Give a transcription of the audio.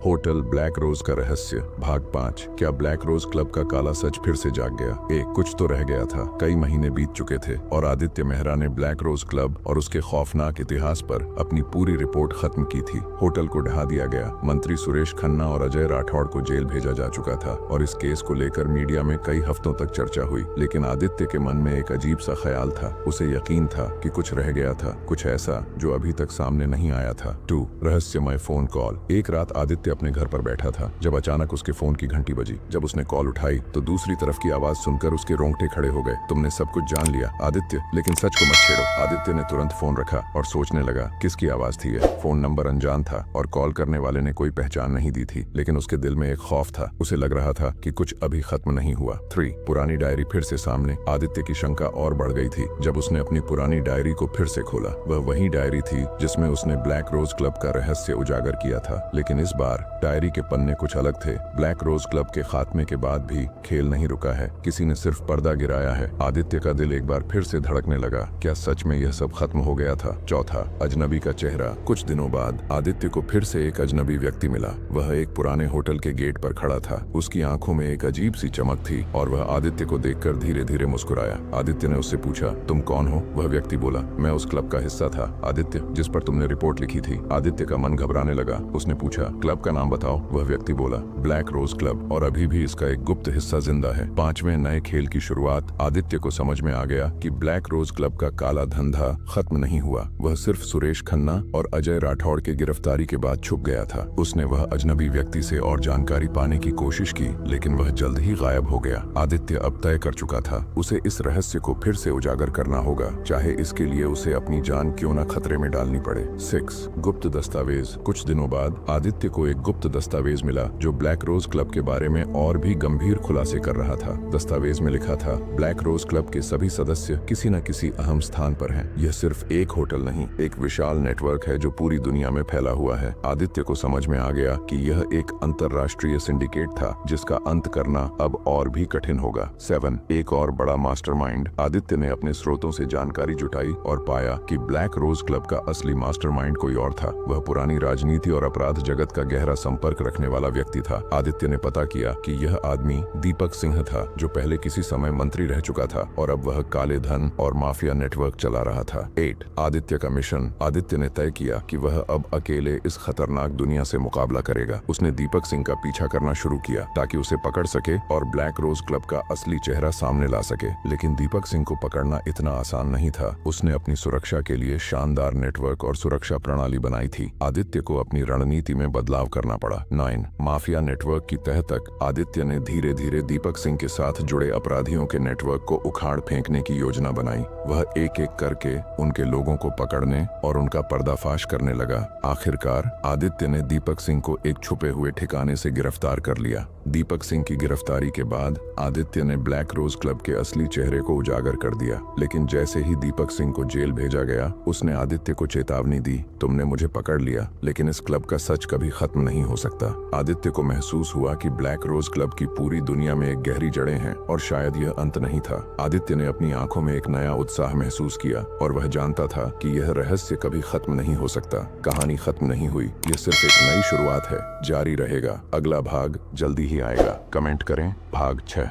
Hotel black रोज का रहस्य भाग 5। क्या ब्लैक रोज क्लब का काला सच फिर से जाग गया? कुछ तो रह गया था। कई महीने बीत चुके थे और आदित्य मेहरा ने ब्लैक रोज क्लब और उसके खौफनाक इतिहास पर अपनी पूरी रिपोर्ट खत्म की थी। होटल को ढहा दिया गया, मंत्री सुरेश खन्ना और अजय राठौड़ को जेल भेजा जा चुका था और इस केस को लेकर मीडिया में कई हफ्तों तक चर्चा हुई। लेकिन आदित्य के मन में एक अजीब सा ख्याल था। उसे यकीन था कि कुछ रह गया था, कुछ ऐसा जो अभी तक सामने नहीं आया था। 2 रहस्यमय फोन कॉल। एक रात आदित्य अपने घर पर बैठा था जब अचानक उसके फोन की घंटी बजी। जब उसने कॉल उठाई तो दूसरी तरफ की आवाज सुनकर उसके रोंगटे खड़े हो गए। तुमने सब कुछ जान लिया आदित्य, लेकिन सच को मत छेड़ो। आदित्य ने तुरंत फोन रखा और सोचने लगा किसकी आवाज थी ये। फोन नंबर अनजान था और कॉल करने वाले ने कोई पहचान नहीं दी थी, लेकिन उसके दिल में एक खौफ था। उसे लग रहा था कि कुछ अभी खत्म नहीं हुआ। 3 पुरानी डायरी फिर से सामने। आदित्य की शंका और बढ़ गई थी जब उसने अपनी पुरानी डायरी को फिर से खोला। वह वही डायरी थी जिसमें उसने ब्लैक रोज क्लब का रहस्य उजागर किया था, लेकिन इस बार डायरी के पन्ने कुछ अलग थे। ब्लैक रोज क्लब के खात्मे के बाद भी खेल नहीं रुका है, किसी ने सिर्फ पर्दा गिराया है। आदित्य का दिल एक बार फिर से धड़कने लगा। क्या सच में यह सब खत्म हो गया था? 4 अजनबी का चेहरा। कुछ दिनों बाद आदित्य को फिर से एक अजनबी व्यक्ति मिला। वह एक पुराने होटल के गेट पर खड़ा था। उसकी आंखों में एक अजीब सी चमक थी और वह आदित्य को देखकर धीरे धीरे मुस्कुराया। आदित्य ने उससे पूछा, तुम कौन हो? वह व्यक्ति बोला, मैं उस क्लब का हिस्सा था आदित्य, जिस पर तुमने रिपोर्ट लिखी थी। आदित्य का मन घबराने लगा। उसने पूछा, क्लब का नाम बताओ। वह व्यक्ति बोला, ब्लैक रोज क्लब, और अभी भी इसका एक गुप्त हिस्सा जिंदा है। 5वें नए खेल की शुरुआत। आदित्य को समझ में आ गया कि ब्लैक रोज क्लब का काला धंधा खत्म नहीं हुआ। वह सिर्फ सुरेश खन्ना और अजय राठौड़ की गिरफ्तारी के बाद छुप गया था। उसने वह अजनबी व्यक्ति से और जानकारी पाने की कोशिश की, लेकिन वह जल्द ही गायब हो गया। आदित्य अब तय कर चुका था, उसे इस रहस्य को फिर से उजागर करना होगा, चाहे इसके लिए उसे अपनी जान क्यों न खतरे में डालनी पड़े। 6 गुप्त दस्तावेज। कुछ दिनों बाद आदित्य को एक गुप्त दस्तावेज मिला जो ब्लैक रोज क्लब के बारे में और भी गंभीर खुलासे कर रहा था। दस्तावेज में लिखा था, ब्लैक रोज क्लब के सभी सदस्य किसी न किसी अहम स्थान पर हैं। यह सिर्फ एक होटल नहीं, एक विशाल नेटवर्क है जो पूरी दुनिया में फैला हुआ है। आदित्य को समझ में आ गया कि यह एक अंतरराष्ट्रीय सिंडिकेट था जिसका अंत करना अब और भी कठिन होगा। 7 एक और बड़ा मास्टरमाइंड। आदित्य ने अपने स्रोतों से जानकारी जुटाई और पाया कि ब्लैक रोज क्लब का असली मास्टरमाइंड कोई और था। वह पुरानी राजनीति और अपराध जगत का गहरा संपर्क रखने वाला व्यक्ति था। आदित्य ने पता किया कि यह आदमी दीपक सिंह था, जो पहले किसी समय मंत्री रह चुका था और अब वह काले धन और माफिया नेटवर्क चला रहा था। 8 आदित्य का मिशन। आदित्य ने तय किया कि वह अब अकेले इस खतरनाक दुनिया से मुकाबला करेगा। उसने दीपक सिंह का पीछा करना शुरू किया ताकि उसे पकड़ सके और ब्लैक रोज क्लब का असली चेहरा सामने ला सके। लेकिन दीपक सिंह को पकड़ना इतना आसान नहीं था। उसने अपनी सुरक्षा के लिए शानदार नेटवर्क और सुरक्षा प्रणाली बनाई थी। आदित्य को अपनी रणनीति में बदलाव करना पड़ा। 9 माफिया नेटवर्क की तह तक। आदित्य ने धीरे धीरे दीपक सिंह के साथ जुड़े अपराधियों के नेटवर्क को उखाड़ फेंकने की योजना बनाई। वह एक एक करके उनके लोगों को पकड़ने और उनका पर्दाफाश करने लगा। आखिरकार आदित्य ने दीपक सिंह को एक छुपे हुए ठिकाने से गिरफ्तार कर लिया। दीपक सिंह की गिरफ्तारी के बाद आदित्य ने ब्लैक रोज क्लब के असली चेहरे को उजागर कर दिया। लेकिन जैसे ही दीपक सिंह को जेल भेजा गया, उसने आदित्य को चेतावनी दी, तुमने मुझे पकड़ लिया, लेकिन इस क्लब का सच कभी खत्म नहीं हो सकता। आदित्य को महसूस हुआ कि ब्लैक रोज क्लब की पूरी दुनिया में एक गहरी जड़ें हैं और शायद यह अंत नहीं था। आदित्य ने अपनी आंखों में एक नया उत्साह महसूस किया और वह जानता था कि यह रहस्य कभी खत्म नहीं हो सकता। कहानी खत्म नहीं हुई, यह सिर्फ एक नई शुरुआत है। जारी रहेगा। अगला भाग जल्दी ही आएगा। कमेंट करें भाग 6।